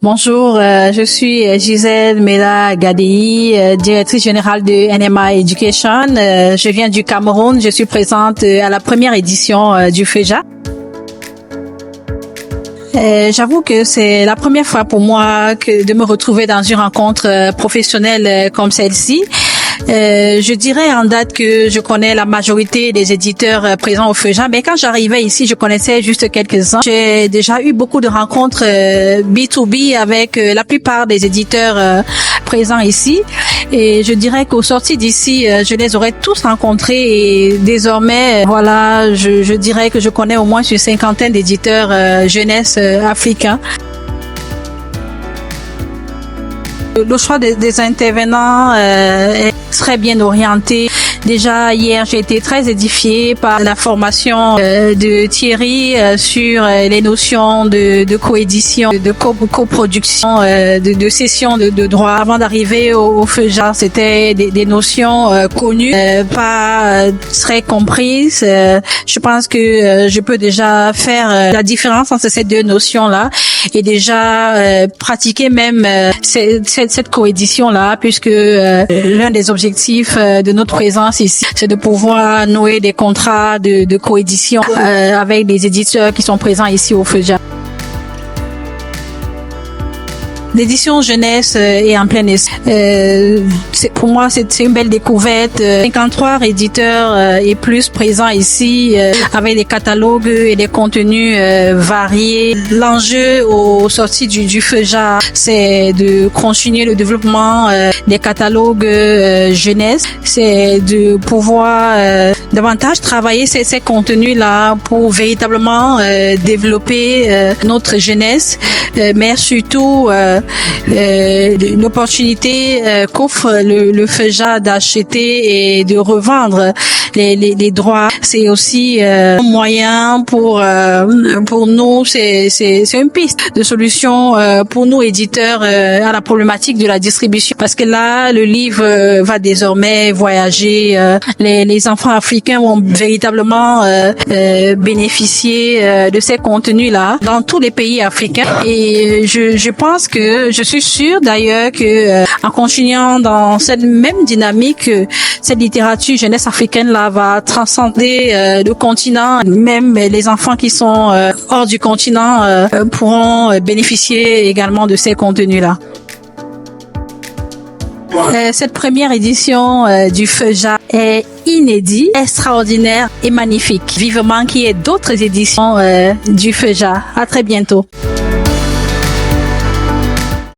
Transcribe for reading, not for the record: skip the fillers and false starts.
Bonjour, je suis Gisèle Mela Gadei, directrice générale de NMA Education. Je viens du Cameroun. Je suis présente à la première édition du FEJA. J'avoue que c'est la première fois pour moi de me retrouver dans une rencontre professionnelle comme celle-ci. Je dirais en date que je connais la majorité des éditeurs présents au FEJA, mais quand j'arrivais ici, je connaissais juste quelques-uns. J'ai déjà eu beaucoup de rencontres B2B avec la plupart des éditeurs présents ici, et je dirais qu'au sorti d'ici, je les aurais tous rencontrés, et désormais, voilà, je dirais que je connais au moins une cinquantaine d'éditeurs jeunesse africains. Le choix des intervenants est très bien orienté. Déjà hier, j'ai été très édifiée par la formation de Thierry sur les notions de coédition, de coproduction, de cession de droits. Avant d'arriver au FEJA, c'était des notions connues, pas très comprises. Je pense que je peux déjà faire la différence entre ces deux notions-là et déjà pratiquer même cette coédition-là, puisque l'un des objectifs de notre présence ici, c'est de pouvoir nouer des contrats de coédition avec des éditeurs qui sont présents ici au FEJA. L'édition jeunesse est en plein essor. Pour moi, c'est une belle découverte. 53 éditeurs et plus présents ici, avec des catalogues et des contenus variés. L'enjeu au sorti du FEJA, c'est de continuer le développement des catalogues jeunesse. C'est de pouvoir davantage travailler ces contenus-là pour véritablement développer notre jeunesse, mais surtout une opportunité qu'offre le FEJA d'acheter et de revendre les droits. C'est aussi un moyen pour nous, c'est une piste de solution pour nous éditeurs à la problématique de la distribution, parce que là le livre va désormais voyager. Les enfants africains vont véritablement bénéficier de ces contenus-là dans tous les pays africains, et je pense que je suis sûre d'ailleurs que en continuant dans cette même dynamique, cette littérature jeunesse africaine là va transcender le continent. Même les enfants qui sont hors du continent pourront bénéficier également de ces contenus là. Cette première édition du FEJA est inédite, extraordinaire et magnifique. Vivement qu'il y ait d'autres éditions du FEJA. À très bientôt.